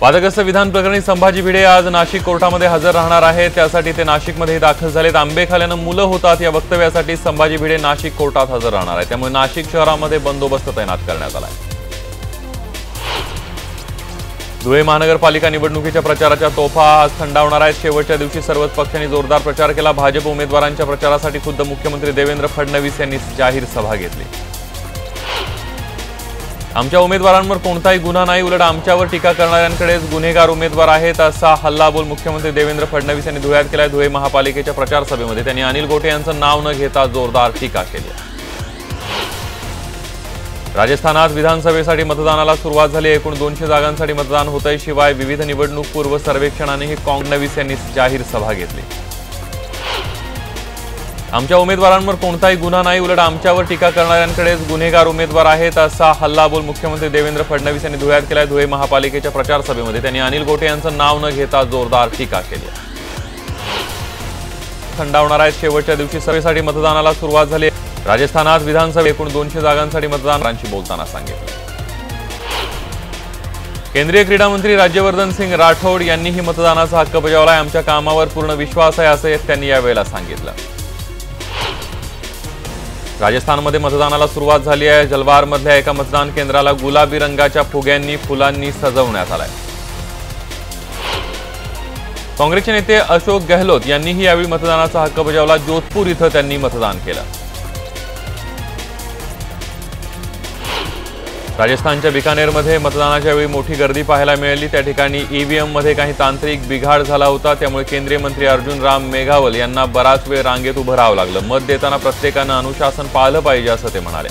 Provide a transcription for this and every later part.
वादग्रस्त विधान प्रकरणी संभाजी भिडे आज नाशिक कोर्टामध्ये हजर राहणार आहेत। त्यासाठी ते नाशिकमध्ये दाखल झालेत। आंबे खाल्यानं मुलं होतात या वक्तव्यासाठी संभाजी भिडे नाशिक कोर्टात हजर राहणार आहेत। त्यामुळे नाशिक शहरामध्ये बंदोबस्त तैनात करण्यात आला आहे। धुळे महानगरपालिका निवडणुकीच्या प्रचाराच्या तोफा आज थंडावणार आहेत। शेवटच्या दिवशी सर्वच पक्षांनी जोरदार प्रचार केला। भाजप उमेदवारांच्या प्रचारासाठी खुद्द मुख्यमंत्री देवेंद्र फडणवीस यांनी जाहीर सभा घेतली। आमच्या उमेदवारांवर कोणताही गुन्हा नाही, उलट आमच्यावर टीका करणाऱ्यांकडेच गुन्हेगार उमेदवार आहेत, असा हल्लाबोल मुख्यमंत्री देवेंद्र फडणवीस यांनी धुळ्यात केलाय। धुळे महापालिकेच्या प्रचार सभेमध्ये त्यांनी अनिल गोटे यांचं नाव न घेता जोरदार टीका केली। राजस्थानात विधानसभेसाठी मतदानाला सुरुवात झाली। एकूण 200 जागांसाठी मतदान होतंय। शिवाय विविध निवडणूक पूर्व सर्वेक्षणानेही फडणवीस यांनी जाहीर सभा घेतली। आमच्या उमेदवारांवर कोणताही गुन्हा नाही, उलट आमच्यावर टीका करणाऱ्यांकडेच गुन्हेगार उमेदवार आहेत, असा हल्लाबोल मुख्यमंत्री देवेंद्र फडणवीस यांनी धुळ्यात केलाय। धुळे महापालिकेच्या प्रचार सभेमध्ये त्यांनी अनिल गोटे यांचं नाव न घेता जोरदार टीका केली। थंडावणार आहेत। शेवटच्या दिवशी सभेसाठी मतदानाला सुरुवात झाली। राजस्थानात विधानसभा एकूण 200 जागांसाठी मतदानांशी बोलताना सांगितलं। केंद्रीय क्रीडा मंत्री राज्यवर्धन सिंग राठौड यांनीही मतदानाचा हक्क बजावलाय। आमच्या कामावर पूर्ण विश्वास आहे, असं त्यांनी यावेळेला सांगितलं। राजस्थानमध्ये मतदानाला सुरुवात झाली आहे। जलवारमधल्या एका मतदान केंद्राला गुलाबी रंगाच्या फुग्यांनी फुलांनी सजवण्यात आलंय। काँग्रेसचे नेते अशोक गहलोत यांनीही यावेळी मतदानाचा हक्क बजावला। जोधपूर इथं त्यांनी मतदान केलं। राजस्थानच्या बिकानेरमध्ये मतदानाच्या वेळी मोठी गर्दी पाहायला मिळाली। त्या ठिकाणी ईव्हीएम मध्ये काही तांत्रिक बिघाड झाला होता, त्यामुळे केंद्रीय मंत्री अर्जुन राम मेघवाल यांना बराच वेळ रांगेत उभं राहावं लागलं। मत देताना प्रत्येकानं अनुशासन पाळलं पाहिजे, असं ते म्हणाले।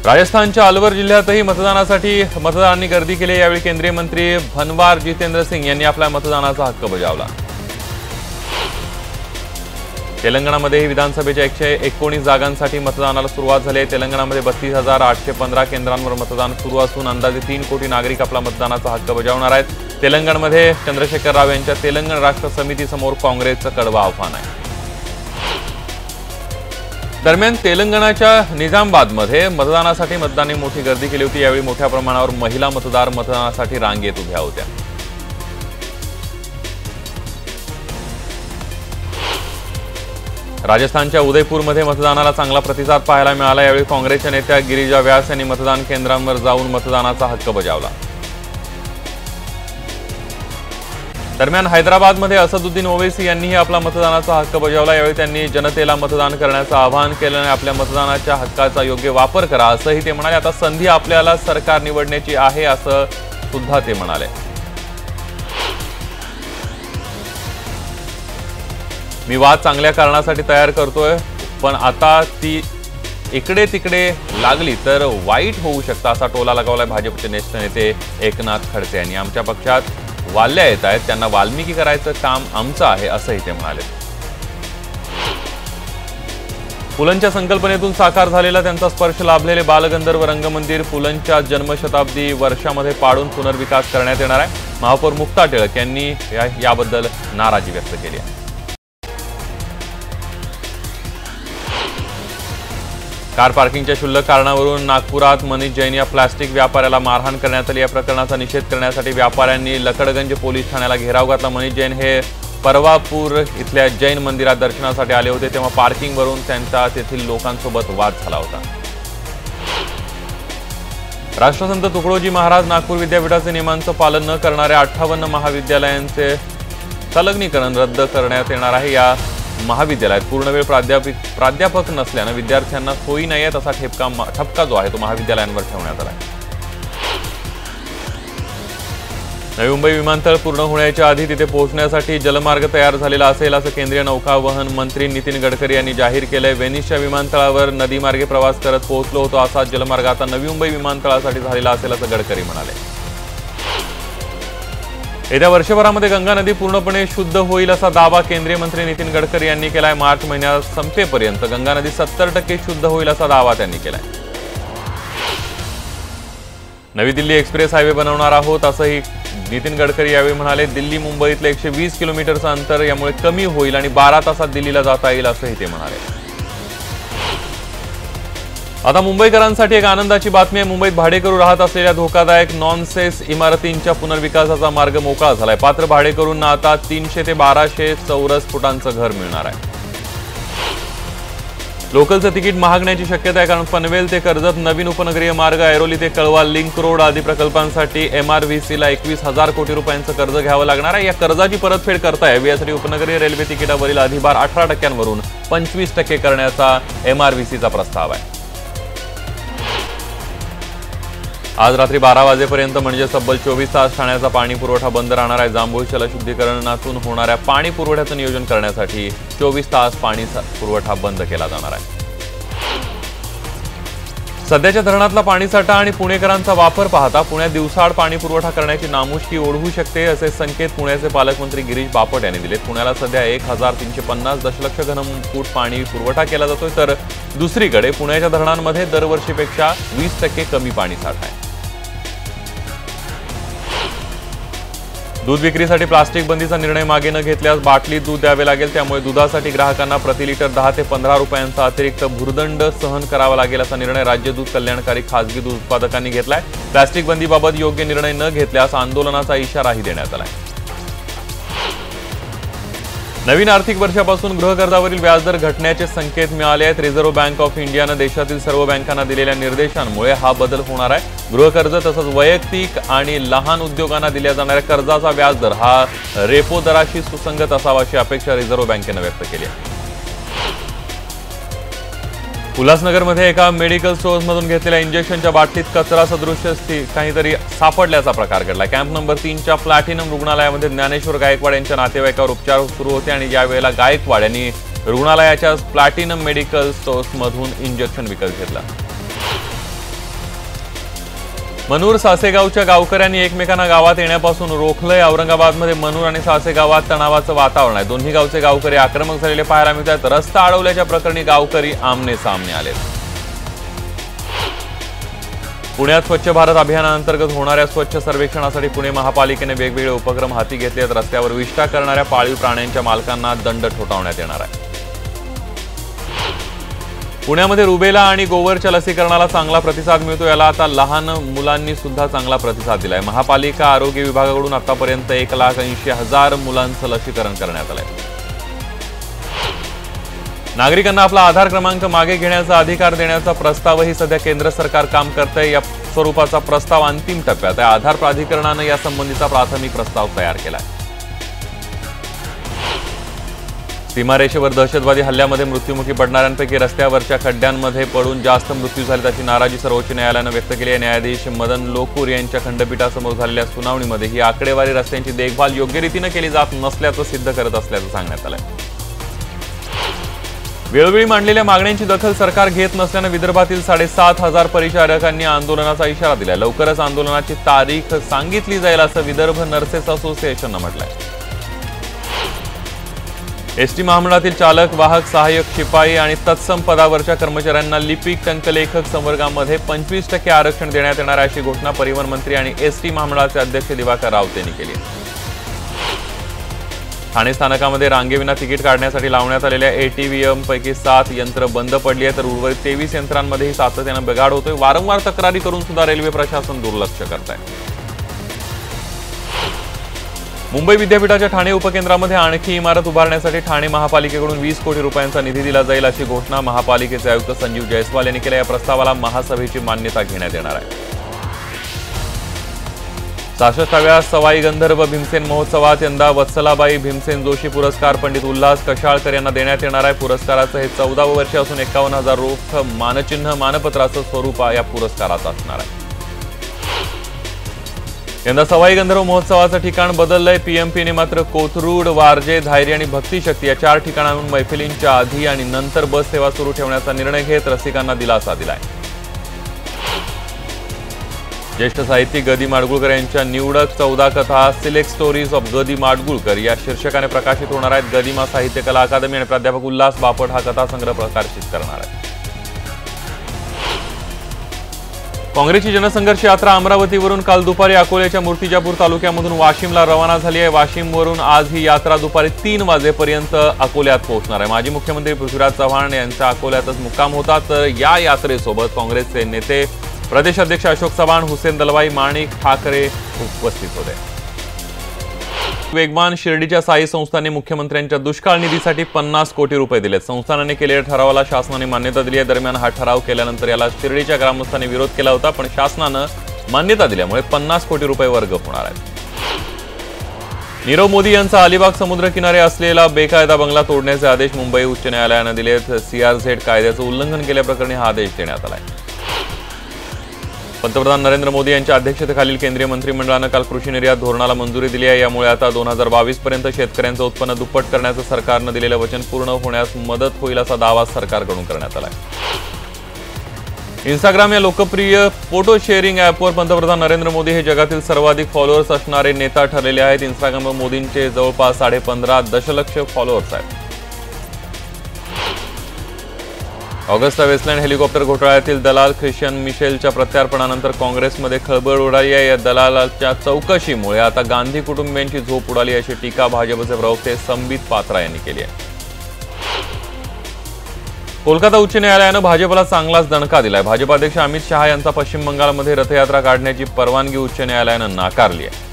राजस्थानच्या अलवर जिल्ह्यातही मतदानासाठी मतदारांनी गर्दी केली। यावेळी केंद्रीय मंत्री भनवार जितेंद्र सिंग यांनी आपल्या मतदानाचा हक्क बजावला। तेलंगणामध्ये विधानसभेच्या 119 जागांसाठी मतदानाला सुरुवात झाली आहे। तेलंगणामध्ये 32,815 केंद्रांवर मतदान सुरू असून अंदाजे 3 कोटी नागरिक आपला मतदानाचा हक्क बजावणार आहेत। तेलंगणामध्ये चंद्रशेखर राव यांच्या तेलंगण राष्ट्र समितीसमोर काँग्रेसचं कडवं आव्हान आहे। दरम्यान तेलंगणाच्या निजामाबादमध्ये मतदानासाठी मतदारांनी मोठी गर्दी केली होती। यावेळी मोठ्या प्रमाणावर महिला मतदार मतदानासाठी रांगेत उभ्या होत्या। राजस्थानच्या उदयपूरमध्ये मतदानाला चांगला प्रतिसाद पाहायला मिळाला। यावेळी काँग्रेसच्या नेत्या गिरिजा व्यास यांनी मतदान केंद्रांवर जाऊन मतदानाचा हक्क बजावला। दरम्यान हैदराबादमध्ये असदुद्दीन ओवैसी यांनीही आपला मतदानाचा हक्क बजावला। यावेळी त्यांनी जनतेला मतदान करण्याचं आवाहन केलं आणि आपल्या मतदानाच्या हक्काचा योग्य वापर करा, असंही ते म्हणाले। आता संधी आपल्याला सरकार निवडण्याची आहे, असं सुद्धा ते म्हणाले। मी वाद चांगल्या कारणासाठी तयार करतोय, पण आता ती इकडे तिकडे लागली तर वाईट होऊ शकतं, असा टोला लगावलाय भाजपचे ज्येष्ठ नेते एकनाथ खडसे यांनी। आमच्या पक्षात वाल्या येत आहेत, त्यांना वाल्मिकी करायचं काम आमचं आहे, असंही ते म्हणाले। पुलंच्या संकल्पनेतून साकार झालेला त्यांचा स्पर्श लाभलेले बालगंधर्व रंगमंदिर पुलंच्या जन्मशताब्दी वर्षामध्ये पाडून पुनर्विकास करण्यात येणार आहे। महापौर मुक्ता टिळक यांनी याबद्दल नाराजी व्यक्त केली आहे। कार पार्किंगच्या क्षुल्लक कारणावरून नागपुरात मनीष जैन या प्लास्टिक व्यापाऱ्याला मारहाण करण्यात आली। या प्रकरणाचा निषेध करण्यासाठी व्यापाऱ्यांनी लकडगंज पोलीस ठाण्याला घेराव घातला। मनीष जैन हे परवापूर इथल्या जैन मंदिरात दर्शनासाठी आले होते, तेव्हा पार्किंगवरून त्यांचा तेथील लोकांसोबत वाद झाला होता। राष्ट्रसंत तुकडोजी महाराज नागपूर विद्यापीठाचे नियमांचं पालन न करणाऱ्या 58 महाविद्यालयांचे संलग्नीकरण रद्द करण्यात येणार आहे। या महाविद्यालयात पूर्णवेळ प्राध्यापक नसल्यानं विद्यार्थ्यांना सोयी नाही आहेत, असा ठपका जो आहे तो महाविद्यालयांवर ठेवण्यात आला आहे। नवी मुंबई विमानतळ पूर्ण होण्याच्या आधी तिथे पोहोचण्यासाठी जलमार्ग तयार झालेला असेल, असं केंद्रीय नौकावहन मंत्री नितीन गडकरी यांनी जाहीर केलंय। व्हेनिसच्या विमानतळावर नदीमार्गे प्रवास करत पोहोचलो होतो, असा जलमार्ग आता नवी मुंबई विमानतळासाठी झालेला असेल, असं गडकरी म्हणाले। येत्या वर्षभरामध्ये गंगा नदी पूर्णपणे शुद्ध होईल, असा दावा केंद्रीय मंत्री नितीन गडकरी यांनी केलाय। मार्च महिन्यात संपेपर्यंत गंगा नदी 70% शुद्ध होईल, असा दावा त्यांनी केलाय। नवी दिल्ली एक्सप्रेस हायवे बनवणार आहोत, असंही नितीन गडकरी यावेळी म्हणाले। दिल्ली मुंबईतलं 120 किलोमीटरचं अंतर यामुळे कमी होईल आणि 12 तासात दिल्लीला जाता येईल, असंही ते म्हणाले। आता मुंबईकरांसाठी एक आनंदाची बातमी आहे। मुंबईत भाडेकरू राहत असलेल्या धोकादायक नॉन-सेस इमारतींच्या पुनर्विकासाचा मार्ग मोकळा झालाय। पात्र भाडेकरूंना आता 300 ते 1200 चौरस फुटांचं घर मिळणार आहे। लोकलचं तिकीट महागण्याची शक्यता आहे, कारण पनवेल ते कर्जत नवीन उपनगरीय मार्ग, ऐरोली ते कळवा लिंक रोड आदी प्रकल्पांसाठी MRVCला 21,000 कोटी रुपयांचं कर्ज घ्यावं लागणार आहे। या कर्जाची परतफेड करता यावी यासाठी उपनगरीय रेल्वे तिकिटावरील अधिभार 18% 25% करण्याचा MRVCचा प्रस्ताव आहे। आज रात्री 12 वाजेपर्यंत म्हणजे तब्बल 24 तास ठाण्याचा पाणी पुरवठा बंद राहणार आहे। जांभूळ जलशुद्धीकरणातून होणाऱ्या पाणी पुरवठ्याचं नियोजन करण्यासाठी 24 तास पाणी पुरवठा बंद केला जाणार आहे। सध्याच्या धरणातला पाणीसाठा आणि पुणेकरांचा वापर पाहता पुण्यात दिवसाआड पाणी पुरवठा करण्याची नामुष्की ओढवू शकते, असे संकेत पुण्याचे पालकमंत्री गिरीश बापट यांनी दिले। पुण्याला सध्या 1350 दशलक्ष घनफूट पाणी पुरवठा केला जातोय, तर दुसरीकडे पुण्याच्या धरणांमध्ये दरवर्षीपेक्षा 20% कमी पाणीसाठा आहे। दूध विक्रीसाठी प्लास्टिक बंदीचा निर्णय मागे न घेतल्यास बाटलीत दूध द्यावे लागेल, त्यामुळे दुधासाठी ग्राहकांना प्रति लिटर 10 ते 15 रुपयांचा अतिरिक्त भुर्दंड सहन करावा लागेल, असा निर्णय राज्य दूध कल्याणकारी खासगी दूध उत्पादकांनी घेतलाय। प्लास्टिक बंदीबाबत योग्य निर्णय न घेतल्यास आंदोलनाचा इशाराही देण्यात आलाय। नवीन आर्थिक वर्षापासून गृहकर्जावरील व्याजदर घटण्याचे संकेत मिळाले आहेत। रिझर्व्ह बँक ऑफ इंडियानं देशातील सर्व बँकांना दिलेल्या निर्देशांमुळे हा बदल होणार आहे। गृहकर्ज तसंच वैयक्तिक आणि लहान उद्योगांना दिल्या जाणाऱ्या कर्जाचा व्याजदर हा रेपो दराशी सुसंगत असावा अशी अपेक्षा रिझर्व्ह बँकेनं व्यक्त केली आहे। उल्हासनगरमध्ये एका मेडिकल स्टोअर्समधून घेतलेल्या इंजेक्शनच्या बाटलीत कचरा सदृश काहीतरी सापडल्याचा प्रकार घडला। कॅम्प नंबर 3च्या प्लॅटिनम रुग्णालयामध्ये ज्ञानेश्वर गायकवाड यांच्या नातेवाईकावर उपचार सुरू होते आणि यावेळेला गायकवाड यांनी रुग्णालयाच्या प्लॅटिनम मेडिकल स्टोअर्समधून इंजेक्शन विकत घेतलं। मनूर सासेगावच्या गावकऱ्यांनी एकमेकांना गावात येण्यापासून रोखलंय। औरंगाबादमध्ये मनूर आणि सासेगावात तणावाचं वातावरण आहे। दोन्ही गावचे गावकरी आक्रमक झालेले पाहायला मिळतात। रस्ता अडवल्याच्या प्रकरणी गावकरी आमने सामने आले। पुण्यात स्वच्छ भारत अभियानाअंतर्गत होणाऱ्या स्वच्छ सर्वेक्षणासाठी पुणे महापालिकेने वेगवेगळे उपक्रम हाती घेतले आहेत। रस्त्यावर विष्ठा करणाऱ्या पाळीव प्राण्यांच्या मालकांना दंड ठोठावण्यात येणार आहे। पुण्यामध्ये रुबेला आणि गोवरच्या लसीकरणाला चांगला प्रतिसाद मिळतो। याला आता लहान मुलांनी सुद्धा चांगला प्रतिसाद दिलाय। महापालिका आरोग्य विभागाकडून आतापर्यंत 1,80,000 मुलांचं लसीकरण करण्यात आलंय। नागरिकांना आपला आधार क्रमांक मागे घेण्याचा अधिकार देण्याचा प्रस्तावही सध्या केंद्र सरकार काम करतंय। या स्वरूपाचा प्रस्ताव अंतिम टप्प्यात आहे। आधार प्राधिकरणानं यासंबंधीचा प्राथमिक प्रस्ताव तयार केलाय। सीमारेषेवर दहशतवादी हल्ल्यामध्ये मृत्युमुखी पडणाऱ्यांपैकी रस्त्यावरच्या खड्ड्यांमध्ये पडून जास्त मृत्यू झाले, त्याची नाराजी सर्वोच्च न्यायालयानं व्यक्त केली आहे। न्यायाधीश मदन लोकूर यांच्या खंडपीठासमोर झालेल्या सुनावणीमध्ये ही आकडेवारी रस्त्यांची देखभाल योग्य रीतीनं केली जात नसल्याचं सिद्ध करत असल्याचं सांगण्यात आलंय। वेळोवेळी मांडलेल्या मागण्यांची दखल सरकार घेत नसल्यानं विदर्भातील 7,500 परिचारकांनी आंदोलनाचा इशारा दिलाय। लवकरच आंदोलनाची तारीख सांगितली जाईल असं विदर्भ नर्सेस असोसिएशननं म्हटलंय। एसटी महामंडळातील चालक, वाहक, सहाय्यक, शिपाई आणि तत्सम पदावरच्या कर्मचाऱ्यांना लिपिक, टंकलेखक संवर्गामध्ये 25% आरक्षण देण्यात येणार आहे, अशी घोषणा परिवहन मंत्री आणि एसटी महामंडळाचे अध्यक्ष दिवाकर राऊत यांनी केली आहे। ठाणे स्थानकामध्ये रांगेविना तिकीट काढण्यासाठी लावण्यात आलेल्या ATVM पैकी 7 यंत्र बंद पडली आहे, तर उर्वरित 23 यंत्रांमध्येही सातत्यानं बिघाड होतोय। वारंवार तक्रारी करून सुद्धा रेल्वे प्रशासन दुर्लक्ष करत आहे। मुंबई विद्यापीठाच्या ठाणे उपकेंद्रामध्ये आणखी इमारत उभारण्यासाठी ठाणे महापालिकेकडून 20 कोटी रुपयांचा निधी दिला जाईल, अशी घोषणा महापालिकेचे आयुक्त संजीव जयस्वाल यांनी केली। या प्रस्तावाला महासभेची मान्यता घेण्यात येणार आहे। 66व्या सवाई गंधर्व भीमसेन महोत्सवात यंदा वत्सलाबाई भीमसेन जोशी पुरस्कार पंडित उल्हास कशाळकर यांना देण्यात येणार आहे। पुरस्काराचं हे 14वं वर्ष असून 51,000 रोख मानचिन्ह मानपत्राचं स्वरूप या पुरस्काराचं असणार आहे। यंदा सवाई गंधर्व महोत्सवाचं ठिकाण बदललंय। PMPने मात्र कोथरूड, वारजे, धायरी आणि भक्तिशक्ती या 4 ठिकाणांहून मैफिलींच्या आधी आणि नंतर बस सेवा सुरू ठेवण्याचा निर्णय घेत रसिकांना दिलासा दिलाय। ज्येष्ठ साहित्यिक ग. दी. माडगुळकर यांच्या निवडक 14 कथा सिलेक्ट स्टोरीज ऑफ ग. दी. माडगुळकर या शीर्षकाने प्रकाशित होणार आहेत। गदिमा साहित्य कला अकादमी आणि प्राध्यापक उल्हास बापट हा कथासंग्रह प्रकाशित करणार आहे। काँग्रेसची जनसंघर्ष यात्रा अमरावतीवरून काल दुपारी अकोल्याच्या मूर्तिजापूर तालुक्यामधून वाशिमला रवाना झाली आहे। वाशिमवरून आज ही यात्रा दुपारी 3 वाजेपर्यंत अकोल्यात पोहोचणार आहे। माजी मुख्यमंत्री पृथ्वीराज चव्हाण यांचा अकोल्यातच मुक्काम होता। तर या यात्रेसोबत काँग्रेसचे नेते प्रदेश अध्यक्ष अशोक चव्हाण, हुसेन दलवाई, माणिक ठाकरे उपस्थित होते। वेगवान शिर्डीच्या साई संस्थाने मुख्यमंत्र्यांच्या दुष्काळ निधीसाठी 50 कोटी रुपये दिलेत। संस्थानाने केलेल्या ठरावाला शासनाने मान्यता दिली आहे। दरम्यान हा ठराव केल्यानंतर याला शिर्डीच्या ग्रामस्थांनी विरोध केला होता, पण शासनाने मान्यता दिल्यामुळे 50 कोटी रुपये वर्ग होणार आहेत। नीरव मोदी यांचा अलिबाग समुद्रकिनारे असलेला बेकायदा बंगला तोडण्याचे आदेश मुंबई उच्च न्यायालयाने दिलेत। CRZ कायद्याचं उल्लंघन केल्याप्रकरणी हा आदेश देण्यात आलाय। पंतप्रधान नरेंद्र मोदी यांच्या अध्यक्षतेखालील केंद्रीय मंत्रिमंडळाने काल कृषी निर्यात धोरणाला मंजुरी दिली आहे। यामुळे आता 2022 पर्यंत शेतकऱ्यांचं उत्पन्न दुप्पट करण्याचं सरकारने दिलेलं वचन पूर्ण होण्यास मदत होईल असा दावा सरकारकडून करण्यात आलाय। इंस्टाग्राम या लोकप्रिय फोटो शेअरिंग ॲपवर पंतप्रधान नरेंद्र मोदी हे जगातील सर्वाधिक फॉलोअर्स असणारे नेता ठरलेले आहेत। इंस्टाग्रामवर मोदींचे जवळपास 15.5 दशलक्ष फॉलोअर्स आहेत। ऑगस्टा वेस्टलँड हेलिकॉप्टर घोटाळ्यातील दलाल ख्रिश्चियन मिशेलच्या प्रत्यार्पणानंतर काँग्रेसमध्ये खळबळ उडाली आहे। या दलालाच्या चौकशीमुळे आता गांधी कुटुंबियांची झोप उडाली अशी टीका भाजपचे प्रवक्ते संबित पात्रा यांनी केली आहे। कोलकाता उच्च न्यायालयाने भाजपला चांगलाच दणका दिलाय। भाजप अध्यक्ष अमित शहा यांचा पश्चिम बंगालमध्ये रथयात्रा काढण्याची परवानगी उच्च न्यायालयाने नाकारली आहे।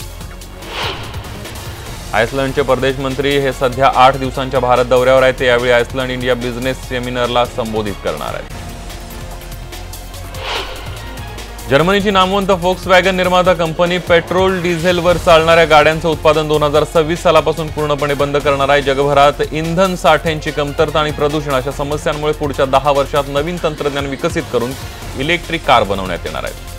आयसलंडचे परदेश मंत्री हे सध्या 8 दिवसांच्या भारत दौऱ्यावर आहेत। ते यावेळी आयसलंड इंडिया बिझनेस सेमिनारला संबोधित करणार आहेत। जर्मनीची नामवंत फोक्सवॅगन निर्माता कंपनी पेट्रोल डिझेलवर चालणाऱ्या गाड्यांचं उत्पादन 2026 सालापासून पूर्णपणे बंद करणार आहे। जगभरात इंधन साठ्यांची कमतरता आणि प्रदूषण अशा समस्यांमुळे पुढच्या 10 वर्षात नवीन तंत्रज्ञान विकसित करून इलेक्ट्रिक कार बनवण्यात येणार आहेत।